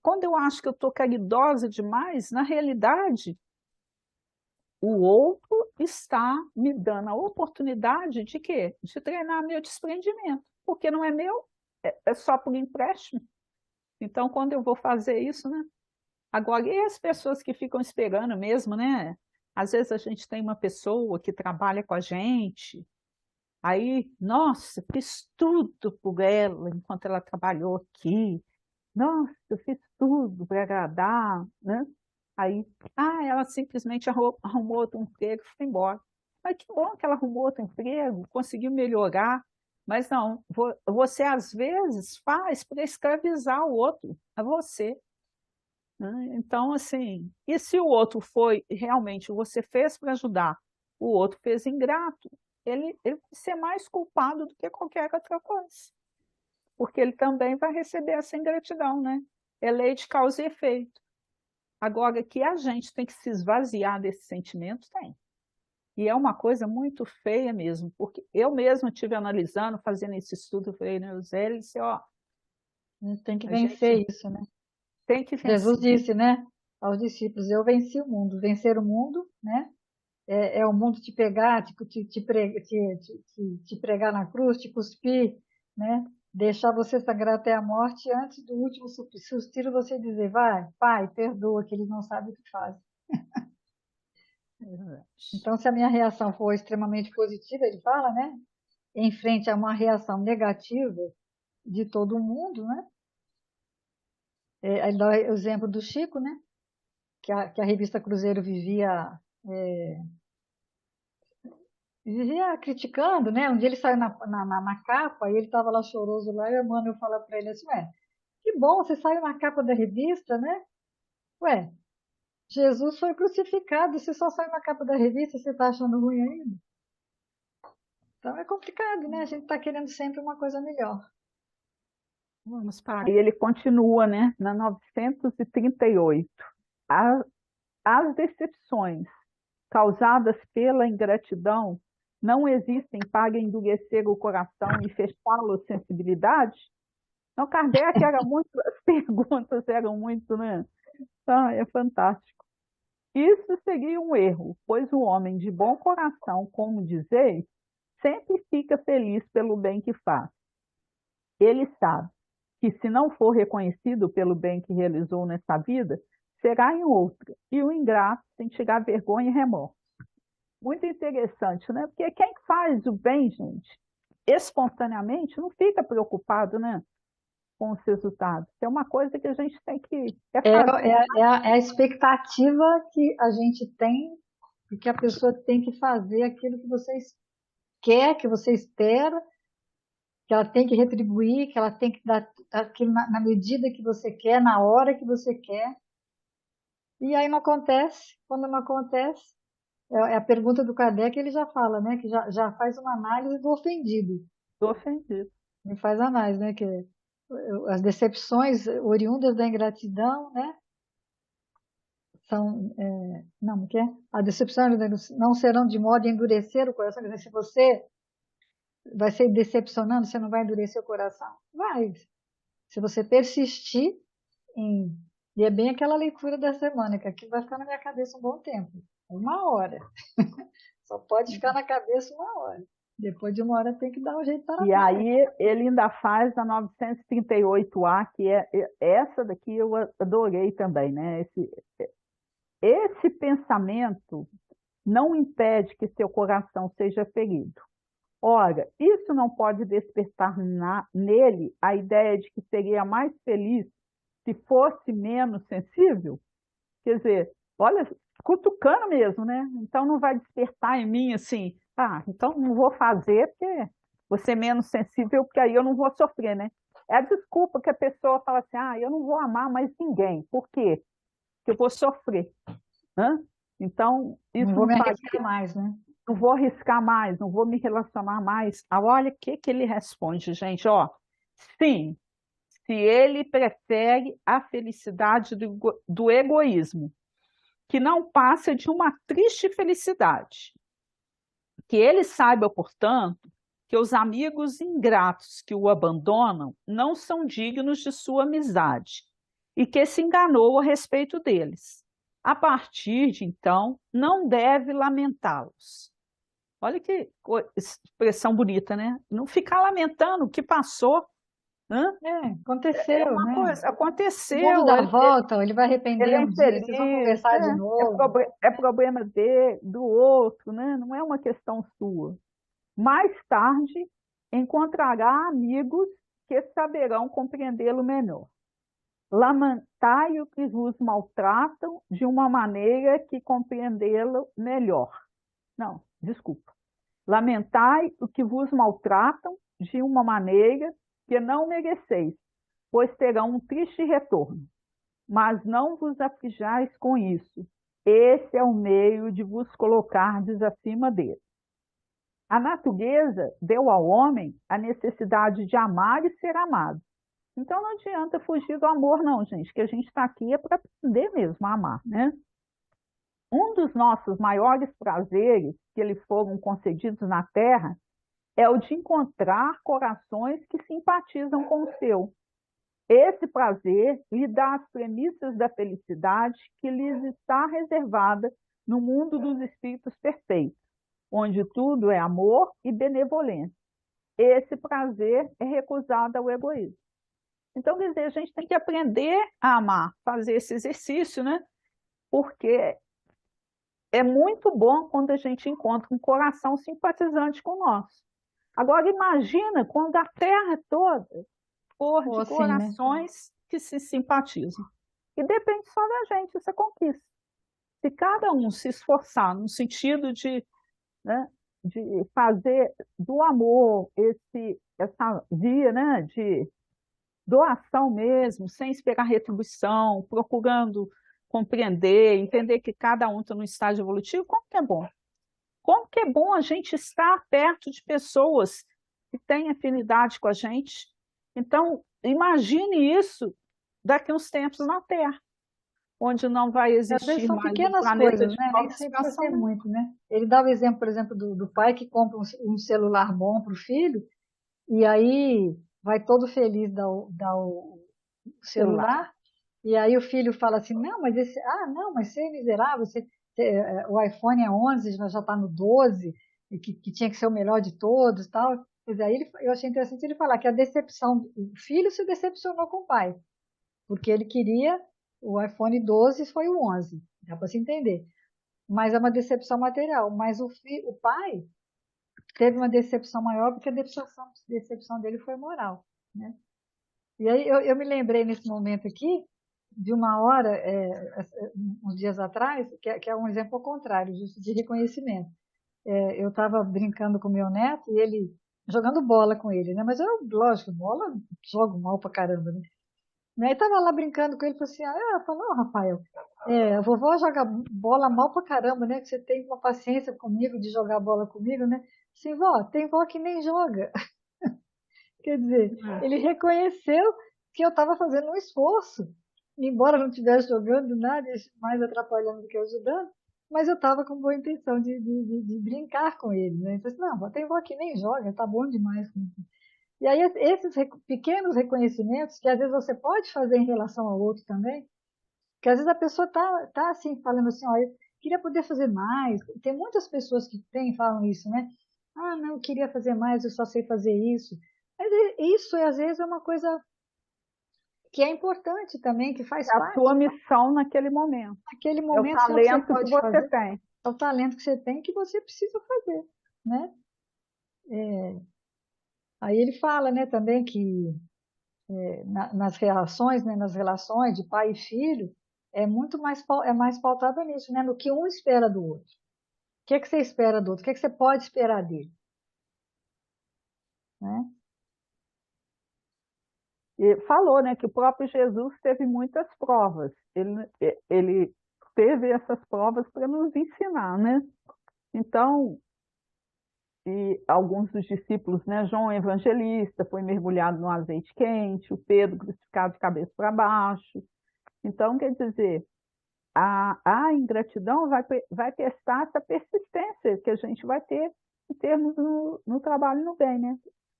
quando eu acho que eu estou caridosa demais, na realidade, o outro está me dando a oportunidade de quê? De treinar meu desprendimento, porque não é meu, é só por empréstimo. Então, quando eu vou fazer isso, né? Agora, e as pessoas que ficam esperando mesmo, né? Às vezes a gente tem uma pessoa que trabalha com a gente, aí, nossa, fiz tudo por ela enquanto ela trabalhou aqui. Nossa, eu fiz tudo para agradar, né? Aí, ela simplesmente arrumou outro emprego e foi embora. Mas que bom que ela arrumou outro emprego, conseguiu melhorar. Mas não, você às vezes faz para escravizar o outro, a você. Né? Então, assim, e se o outro foi realmente você fez para ajudar, o outro fez ingrato. ele vai ser mais culpado do que qualquer outra coisa, porque ele também vai receber essa ingratidão, né? É lei de causa e efeito. Agora, que a gente tem que se esvaziar desse sentimento, tem. E é uma coisa muito feia mesmo, porque eu mesma estive analisando, fazendo esse estudo, eu falei, né, Zé, ele disse, ó, A gente tem que a gente vencer isso, né? tem que Jesus vencer. disse, né, aos discípulos, eu venci o mundo. Vencer o mundo, né, é o mundo te pegar, te pregar na cruz, te cuspir, né, deixar você sangrar até a morte, e antes do último suspiro você dizer, vai, Pai, perdoa, que eles não sabem o que fazem. É verdade. Então, se a minha reação for extremamente positiva, ele fala, né, em frente a uma reação negativa de todo mundo, né, ele dá o exemplo do Chico, né, que a revista Cruzeiro vivia criticando, né? Um dia ele saiu na capa e ele estava lá choroso lá, e a Emmanuel fala para ele assim, ué, que bom, você saiu na capa da revista, né? Ué, Jesus foi crucificado, você só saiu na capa da revista, você está achando ruim ainda? Então é complicado, né? A gente está querendo sempre uma coisa melhor. Vamos parar. E ele continua, né, na 938. A- As decepções causadas pela ingratidão não existem para endurecer o coração e fechá-lo à sensibilidade? Então, Kardec era muito, as perguntas eram muito, né? Ah, é fantástico. Isso seria um erro, pois o homem de bom coração, como dizeis, sempre fica feliz pelo bem que faz. Ele sabe que, se não for reconhecido pelo bem que realizou nessa vida, será em outra, e o ingrato sentirá vergonha e remorso. Muito interessante, né? Porque quem faz o bem, gente, espontaneamente, não fica preocupado, né, com os resultados. É uma coisa que a gente tem que fazer. É a expectativa que a gente tem e que a pessoa tem que fazer aquilo que você quer, que você espera, que ela tem que retribuir, que ela tem que dar aquilo na medida que você quer, na hora que você quer. E aí não acontece. Quando não acontece, é a pergunta do Kardec, ele já fala, né? Que já faz uma análise do ofendido. Estou ofendido. Ele faz análise, né? Que as decepções oriundas da ingratidão, né? São, não, o que é? A decepção não serão de modo a endurecer o coração. Quer dizer, se você vai ser decepcionando, você não vai endurecer o coração? Vai. Se você persistir em. E é bem aquela leitura da semana, que aquilo vai ficar na minha cabeça um bom tempo. 1 hora. Só pode ficar na cabeça 1 hora. Depois de 1 hora tem que dar um jeito para E a aí ele ainda faz a 938A, que essa daqui eu adorei também, né? Esse pensamento não impede que seu coração seja ferido. Ora, isso não pode despertar nele a ideia de que seria mais feliz se fosse menos sensível? Quer dizer, olha, cutucando mesmo, né? Então não vai despertar em mim assim, então não vou fazer porque vou ser menos sensível, porque aí eu não vou sofrer, né? É a desculpa que a pessoa fala assim, eu não vou amar mais ninguém. Por quê? Porque eu vou sofrer. Né? Então, não isso vou não me faz. arriscar mais, né? Não vou arriscar mais, não vou me relacionar mais. Olha o que ele responde, gente. Ó, sim, se ele prefere a felicidade do egoísmo, que não passa de uma triste felicidade. Que ele saiba, portanto, que os amigos ingratos que o abandonam não são dignos de sua amizade e que se enganou a respeito deles. A partir de então, não deve lamentá-los. Olha que expressão bonita, né? Não ficar lamentando o que passou. Né? É Aconteceu, uma né? coisa, O mundo aconteceu, dá volta, ele vai ele arrepender é um dia, vocês vão infeliz, conversar de novo. é problema do outro, né? Não é uma questão sua. Mais tarde, encontrará amigos que saberão compreendê-lo melhor. Lamentai o que vos maltratam de uma maneira que compreendê-lo melhor. Não, desculpa. Lamentai o que vos maltratam de uma maneira que não mereceis, pois terão um triste retorno. Mas não vos aflijais com isso. Esse é o meio de vos colocardes acima dele. A natureza deu ao homem a necessidade de amar e ser amado. Então não adianta fugir do amor, não, gente, que a gente está aqui é para aprender mesmo a amar, né? Um dos nossos maiores prazeres que lhe foram concedidos na Terra é o de encontrar corações que simpatizam com o seu. Esse prazer lhe dá as premissas da felicidade que lhes está reservada no mundo dos espíritos perfeitos, onde tudo é amor e benevolência. Esse prazer é recusado ao egoísmo. Então, quer dizer, a gente tem que aprender a amar, fazer esse exercício, né? Porque é muito bom quando a gente encontra um coração simpatizante com nós. Agora, imagina quando a Terra toda for Ou de assim, né? corações que se simpatizam. E depende só da gente essa conquista. Se cada um se esforçar no sentido né, de fazer do amor essa via, né, de doação mesmo, sem esperar retribuição, procurando compreender, entender que cada um está num estágio evolutivo, como que é bom? Como que é bom a gente estar perto de pessoas que têm afinidade com a gente. Então, imagine isso daqui a uns tempos na Terra, onde não vai Às vezes existir são mais um pequenas planeta coisas, de né? Nem sempre precisa ser colonização, né? muito, né? Ele dá o exemplo, por exemplo, do pai que compra um celular bom para o filho e aí vai todo feliz dar o Celular. celular e aí o filho fala assim, não, mas não, mas você é miserável, o iPhone é 11, já está no 12, e que tinha que ser o melhor de todos, tal. Quer dizer, aí eu achei interessante ele falar que a decepção, o filho se decepcionou com o pai, porque ele queria o iPhone 12 foi o 11, dá para se entender. Mas é uma decepção material. Mas o pai teve uma decepção maior porque a decepção dele foi moral, né? E aí eu me lembrei nesse momento aqui de uma hora, uns dias atrás, que é um exemplo ao contrário, justo de reconhecimento. Eu estava brincando com meu neto e ele jogando bola com ele, né? Mas eu, lógico, bola jogo mal pra caramba, né? Aí tava lá brincando com ele, falou assim, falou, Rafael, a vovó joga bola mal pra caramba, né? Que você tem uma paciência comigo de jogar bola comigo, né? Assim, vó, tem vó que nem joga. Quer dizer, ele reconheceu que eu estava fazendo um esforço, embora não estivesse jogando nada, mais atrapalhando do que ajudando, mas eu estava com boa intenção de brincar com ele, né? Então, assim, não, vó, tem vó que nem joga, tá bom demais. E aí, esses pequenos reconhecimentos, que às vezes você pode fazer em relação ao outro também, que às vezes a pessoa tá assim, falando assim, olha, eu queria poder fazer mais. Tem muitas pessoas que falam isso, né? Ah, não, eu queria fazer mais, eu só sei fazer isso. Mas isso, às vezes, é uma coisa que é importante também, que faz É a parte sua missão naquele momento. daquele É o momento, se é o que você talento que pode você fazer, tem. é o talento que você tem que você precisa fazer, né? Aí ele fala, né, também que nas relações de pai e filho, é mais pautado nisso, né? No que um espera do outro. O que é que você espera do outro? O que é que você pode esperar dele? Né? E falou, né, que o próprio Jesus teve muitas provas. Ele teve essas provas para nos ensinar, né? Então, e alguns dos discípulos, né, João Evangelista foi mergulhado no azeite quente, o Pedro crucificado de cabeça para baixo. Então, quer dizer, a ingratidão vai testar essa persistência que a gente vai ter em termos no trabalho e no bem, né?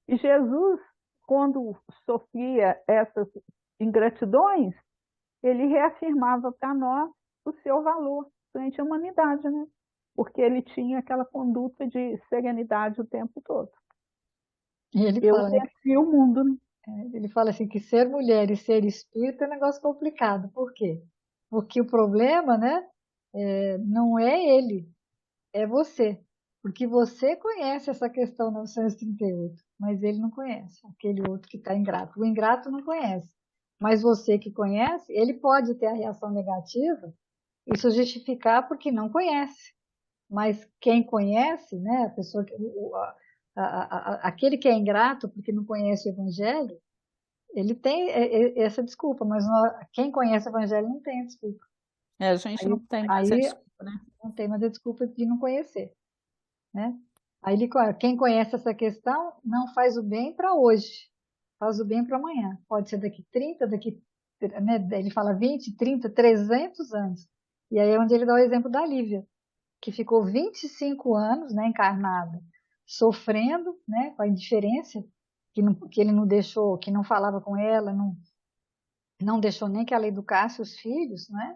E Jesus, quando sofria essas ingratidões, ele reafirmava para nós o seu valor frente à humanidade, né? Porque ele tinha aquela conduta de serenidade o tempo todo. E Eu venci o mundo, né? ele fala assim que ser mulher e ser espírito é um negócio complicado. Por quê? Porque o problema, né, não é ele, é você. Porque você conhece essa questão 938, mas ele não conhece, aquele outro que está ingrato. O ingrato não conhece. Mas você que conhece, ele pode ter a reação negativa, isso justificar porque não conhece. Mas quem conhece, né, a pessoa, aquele que é ingrato porque não conhece o Evangelho, ele tem essa desculpa, mas quem conhece o Evangelho não tem a desculpa. A gente Aí, não tem mais a aí desculpa, né? não tem mais a desculpa de não conhecer, né? Aí quem conhece essa questão não faz o bem para hoje, faz o bem para amanhã. Pode ser daqui 30, né, ele fala 20, 30, 300 anos. E aí é onde ele dá o exemplo da Lívia, que ficou 25 anos, né, encarnada, sofrendo, né, com a indiferença, que ele não deixou, que não falava com ela, não deixou nem que ela educasse os filhos, né?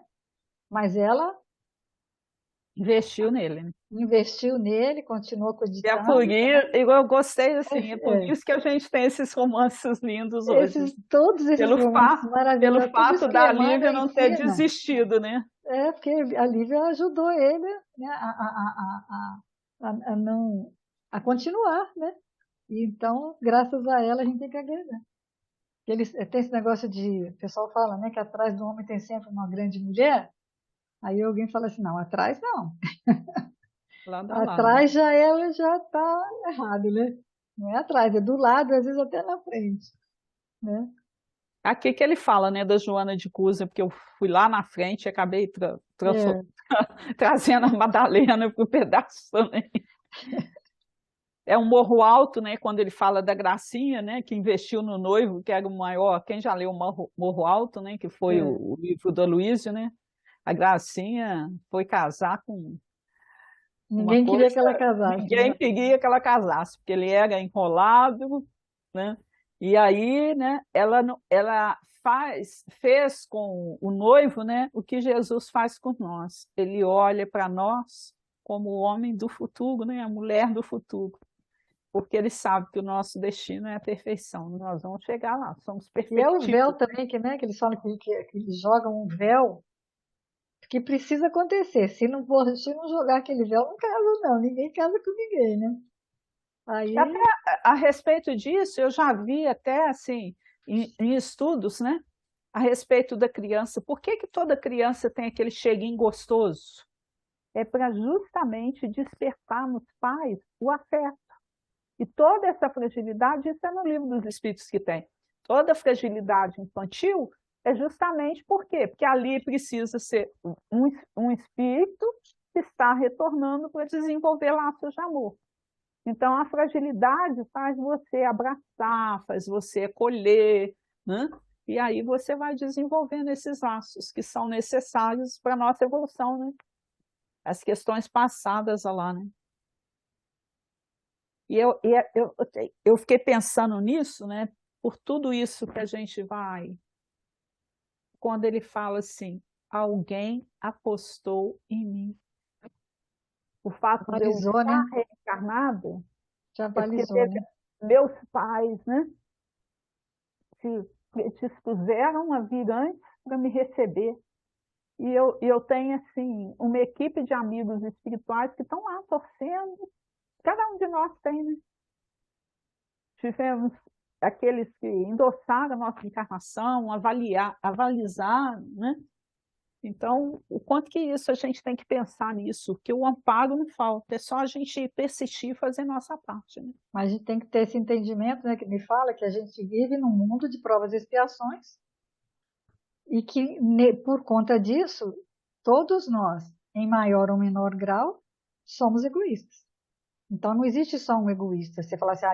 Mas ela Investiu nele, né? investiu nele, continuou E é por acreditando. isso, eu gostei assim, é por É, isso que a gente tem esses romances lindos hoje, todos esses romances pelo maravilhosos, tudo fato isso que da Emmanuel Lívia não ter ensina, desistido, né? porque a Lívia ajudou ele, né, a não a continuar, né? E então, graças a ela, a gente tem que agregar. Tem esse negócio de, o pessoal fala, né, que atrás do homem tem sempre uma grande mulher. Aí alguém fala assim, não, atrás não. Lado a lado. Atrás ela já está errado, né? Não é atrás, é do lado, às vezes até na frente, né? Aqui que ele fala, né, da Joana de Cusa, porque eu fui lá na frente e acabei É, trazendo a Madalena para o pedaço também. É um morro alto, né? Quando ele fala da Gracinha, né? Que investiu no noivo, que era o maior. Quem já leu Morro Alto, né? Que foi é. o livro do Aloysio, né? A Gracinha foi casar com uma Ninguém queria coisa. que ela casasse, né? Ninguém queria que ela casasse, porque ele era enrolado, né? E aí, né? Ela fez com o noivo, né? O que Jesus faz com nós. Ele olha para nós como o homem do futuro, né? A mulher do futuro, porque ele sabe que o nosso destino é a perfeição. Nós vamos chegar lá, somos E é o véu perfeitíssimos. também, né, que eles falam que eles jogam um véu que precisa acontecer. Se não jogar aquele véu, não casa, não. Ninguém casa com ninguém, né? Até Aí, a respeito disso, eu já vi até assim, em estudos, né? A respeito da criança. Por que que toda criança tem aquele cheguinho gostoso? É para justamente despertar nos pais o afeto. E toda essa fragilidade, isso é no livro dos Espíritos que tem. Toda fragilidade infantil é justamente por quê? Porque ali precisa ser um espírito que está retornando para desenvolver laços de amor. Então, a fragilidade faz você abraçar, faz você acolher, né? E aí você vai desenvolvendo esses laços que são necessários para a nossa evolução, né? As questões passadas lá, né? E eu fiquei pensando nisso, né? Por tudo isso que a gente vai, quando ele fala assim, alguém apostou em mim. O fato de eu balizou, estar né? reencarnada Já é porque balizou, teve né? meus pais, né? Se dispuseram a vir antes para me receber. E eu tenho, assim, uma equipe de amigos espirituais que estão lá torcendo. Cada um de nós tem, né? Tivemos aqueles que endossaram a nossa encarnação, avalizar, né? Então, o quanto que isso a gente tem que pensar nisso, que o amparo não falta, é só a gente persistir e fazer nossa parte, né? Mas a gente tem que ter esse entendimento, né, que me fala que a gente vive num mundo de provas e expiações e que, por conta disso, todos nós, em maior ou menor grau, somos egoístas. Então, não existe só um egoísta. Você fala assim,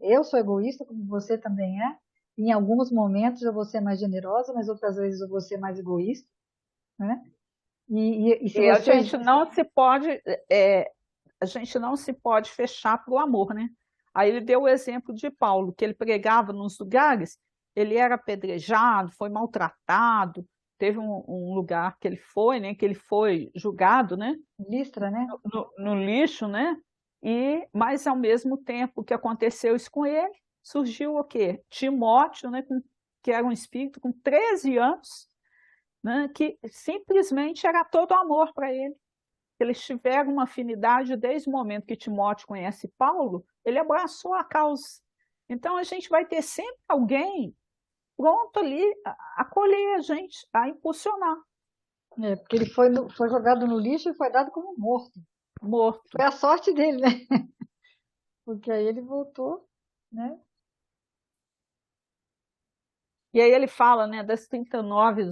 eu sou egoísta, como você também é. Em alguns momentos eu vou ser mais generosa, mas outras vezes eu vou ser mais egoísta, né? E se E a você... gente não se pode, é, a gente não se pode fechar para o amor, né? Aí ele deu o exemplo de Paulo, que ele pregava nos lugares, ele era apedrejado, foi maltratado, teve um lugar que ele foi, né? Que ele foi julgado, né? Listra, né? No lixo, né? Mas ao mesmo tempo que aconteceu isso com ele, surgiu o quê? Timóteo, né? Que era um espírito com 13 anos, né? Que simplesmente era todo amor para ele. Eles tiveram uma afinidade desde o momento que Timóteo conhece Paulo, ele abraçou a causa. Então a gente vai ter sempre alguém pronto ali a acolher a gente, a impulsionar. Porque ele foi jogado no lixo e foi dado como morto. Morto. Foi a sorte dele, né? Porque aí ele voltou, né? E aí ele fala, né, das 39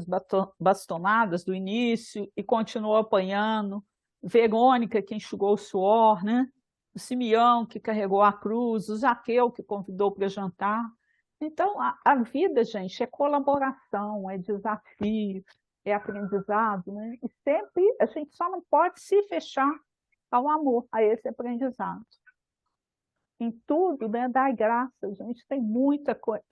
bastonadas do início e continuou apanhando. Verônica, que enxugou o suor, né? o Simeão que carregou a cruz, o Zaqueu que convidou para jantar. Então, a vida, gente, é colaboração, é desafio, é aprendizado, né? E sempre a gente só não pode se fechar ao amor, a esse aprendizado. Em tudo, né, dai graça, a gente tem muita coisa.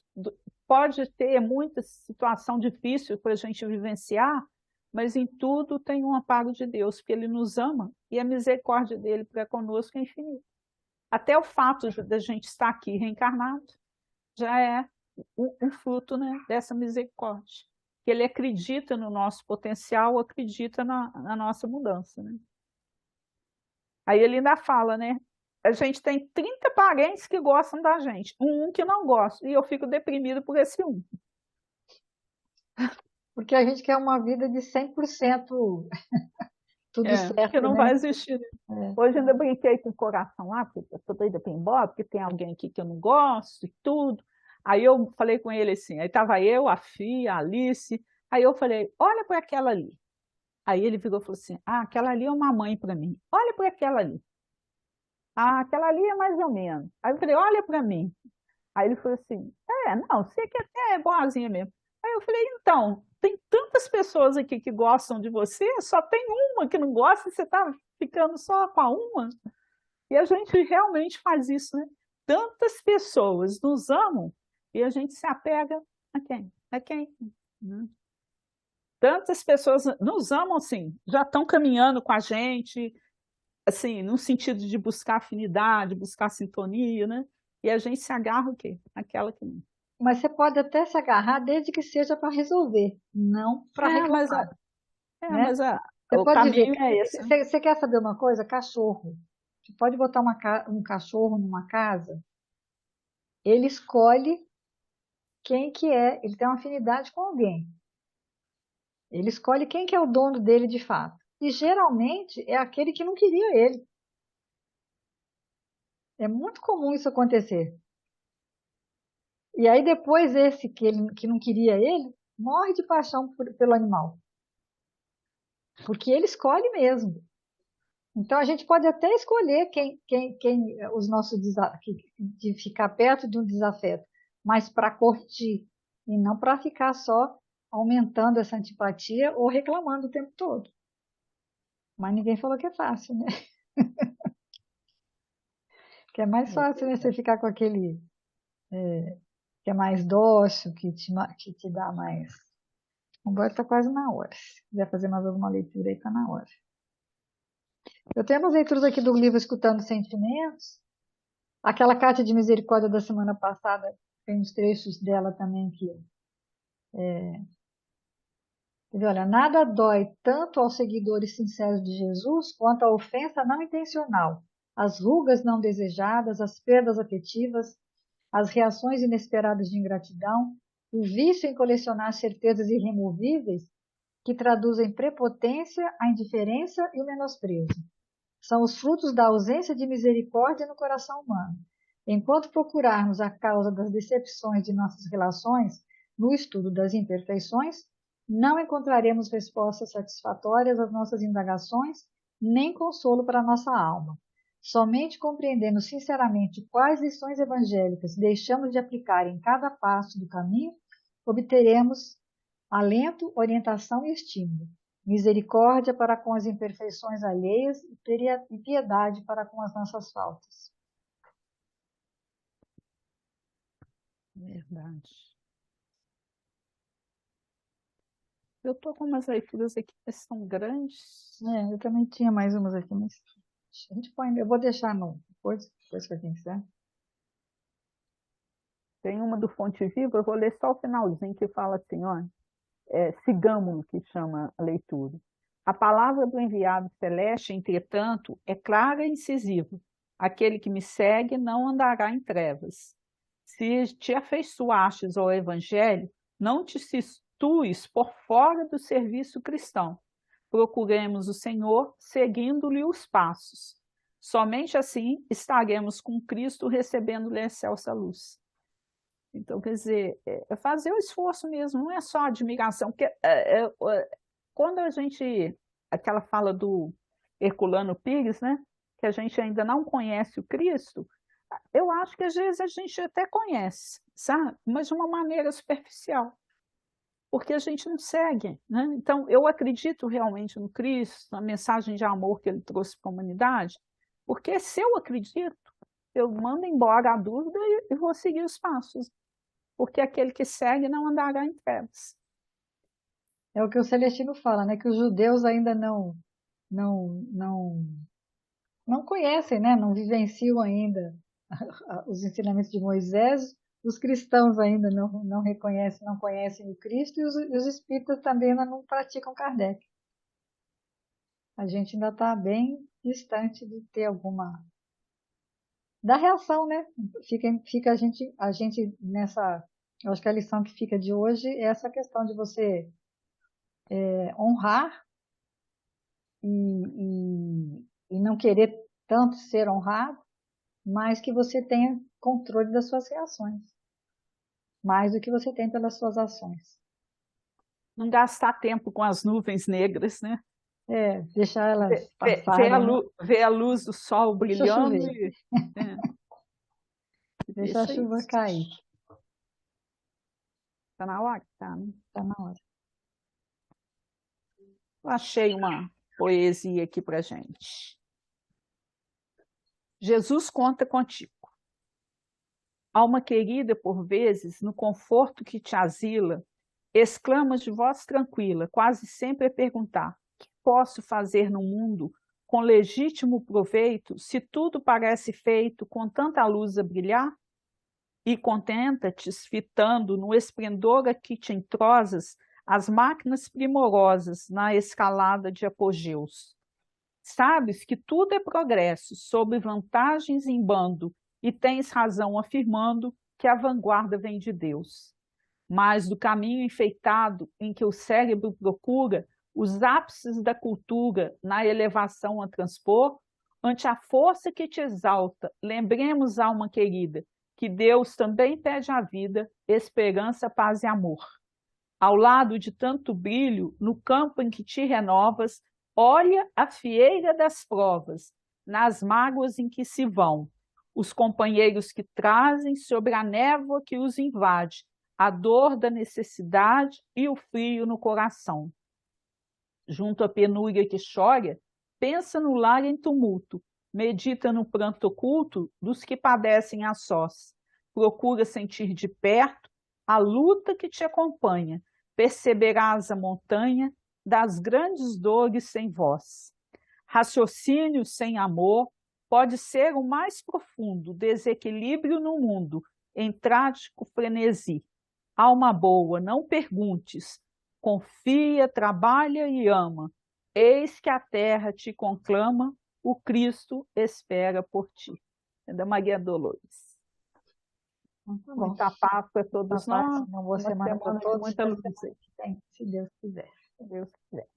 Pode ter muita situação difícil para a gente vivenciar, mas em tudo tem um amparo de Deus, porque Ele nos ama e a misericórdia dele para conosco é infinita. Até o fato de a gente estar aqui reencarnado já é um fruto, né, dessa misericórdia. Que Ele acredita no nosso potencial, acredita na nossa mudança. Né? Aí ele ainda fala, né? A gente tem 30 parentes que gostam da gente, um que não gosta, e eu fico deprimido por esse um. Porque a gente quer uma vida de 100% tudo Que certo, não né? vai existir. É. Hoje ainda brinquei com o coração lá, porque eu estou doida para ir embora, porque tem alguém aqui que eu não gosto e tudo. Aí eu falei com ele assim, aí estava eu, a Fia, a Alice, aí eu falei, olha para aquela ali. Aí ele virou e falou assim, ah, aquela ali é uma mãe para mim, olha para aquela ali. Ah, aquela ali é mais ou menos. Aí eu falei, olha para mim. Aí ele falou assim, não, você que até é boazinha mesmo. Aí eu falei, então, tem tantas pessoas aqui que gostam de você, só tem uma que não gosta e você está ficando só com a uma? E a gente realmente faz isso, né? Tantas pessoas nos amam e a gente se apega a quem? A quem? Né? Tantas pessoas nos amam, assim, já estão caminhando com a gente, assim, no sentido de buscar afinidade, buscar sintonia, né? E a gente se agarra o quê? Aquela que não. Mas você pode até se agarrar desde que seja para resolver, não para É, mas, reclamar, é, né? mas a, Você o pode ver, caminho é esse. Né? você quer saber uma coisa? Cachorro. Você pode botar um cachorro numa casa, ele escolhe quem que é, ele tem uma afinidade com alguém. Ele escolhe quem que é o dono dele de fato. E geralmente é aquele que não queria ele. É muito comum isso acontecer. E aí depois esse que não queria ele, morre de paixão pelo animal. Porque ele escolhe mesmo. Então a gente pode até escolher quem os nossos de ficar perto de um desafeto, mas para curtir e não para ficar só aumentando essa antipatia ou reclamando o tempo todo. Mas ninguém falou que é fácil, né? Que é mais fácil, né? Você ficar com aquele que é mais dócil, que te dá mais. Agora está quase na hora. Se quiser fazer mais alguma leitura aí, está na hora. Eu tenho umas leituras aqui do livro Escutando Sentimentos. Aquela carta de misericórdia da semana passada, tem uns trechos dela também que. Olha, nada dói tanto aos seguidores sinceros de Jesus quanto a ofensa não intencional, as rugas não desejadas, as perdas afetivas, as reações inesperadas de ingratidão, o vício em colecionar certezas irremovíveis que traduzem prepotência, a indiferença e o menosprezo. São os frutos da ausência de misericórdia no coração humano. Enquanto procurarmos a causa das decepções de nossas relações no estudo das imperfeições, não encontraremos respostas satisfatórias às nossas indagações, nem consolo para a nossa alma. Somente compreendendo sinceramente quais lições evangélicas deixamos de aplicar em cada passo do caminho, obteremos alento, orientação e estímulo, misericórdia para com as imperfeições alheias e piedade para com as nossas faltas. Verdade. Eu estou com umas leituras aqui que são grandes. Eu também tinha mais umas aqui, mas a gente põe, eu vou deixar depois que a gente quiser. Tem uma do Fonte Viva, eu vou ler só o finalzinho que fala assim, ó, sigamos, que chama a leitura. A palavra do enviado celeste, entretanto, é clara e incisiva. Aquele que me segue não andará em trevas. Se te afeiçoastes ao evangelho, não te situes por fora do serviço cristão. Procuremos o Senhor seguindo-lhe os passos. Somente assim estaremos com Cristo recebendo-lhe a excelsa luz. Então, quer dizer, é fazer o esforço mesmo, não é só admiração, porque quando a gente, aquela fala do Herculano Pires, né, que a gente ainda não conhece o Cristo, eu acho que às vezes a gente até conhece, sabe? Mas de uma maneira superficial, porque a gente não segue, né? Então, eu acredito realmente no Cristo, na mensagem de amor que ele trouxe para a humanidade, porque se eu acredito, eu mando embora a dúvida e vou seguir os passos, porque aquele que segue não andará em trevas. É o que o Celestino fala, né? Que os judeus ainda não conhecem, né? Não vivenciam ainda os ensinamentos de Moisés. Os cristãos ainda não reconhecem, não conhecem o Cristo, e os espíritas também ainda não praticam Kardec. A gente ainda está bem distante de ter alguma da reação, né? Fica a gente nessa. Eu acho que a lição que fica de hoje é essa questão de você honrar e não querer tanto ser honrado, mas que você tenha controle das suas reações, mais do que você tem pelas suas ações. Não gastar tempo com as nuvens negras, né? Deixar elas passarem, né? Ver a luz do sol Deixa brilhando chover, e é, deixa a deixa chuva isso. cair. Está na hora? Tá, né? Está na hora. Eu achei uma poesia aqui para gente. Jesus conta contigo. Alma querida, por vezes, no conforto que te asila, exclamas de voz tranquila, quase sempre a perguntar: que posso fazer no mundo com legítimo proveito, se tudo parece feito com tanta luz a brilhar? E contenta-te fitando no esplendor a que te entrosas as máquinas primorosas na escalada de apogeus. Sabes que tudo é progresso, sob vantagens em bando, e tens razão afirmando que a vanguarda vem de Deus. Mas do caminho enfeitado em que o cérebro procura os ápices da cultura na elevação a transpor, ante a força que te exalta, lembremos, alma querida, que Deus também pede a vida, esperança, paz e amor. Ao lado de tanto brilho, no campo em que te renovas, olha a fieira das provas, nas mágoas em que se vão, os companheiros que trazem sobre a névoa que os invade, a dor da necessidade e o frio no coração. Junto à penúria que chora, pensa no lar em tumulto, medita no pranto oculto dos que padecem a sós, procura sentir de perto a luta que te acompanha, perceberás a montanha das grandes dores sem voz. Raciocínio sem amor pode ser o mais profundo desequilíbrio no mundo, em trágico frenesi. Alma boa, não perguntes, confia, trabalha e ama. Eis que a terra te conclama, o Cristo espera por ti. É da Maria Dolores. Muito bom. Muita paz para todos Papai, nós. uma boa Uma semana para semana de todos. muita luz aí, Se Deus quiser. se Deus quiser.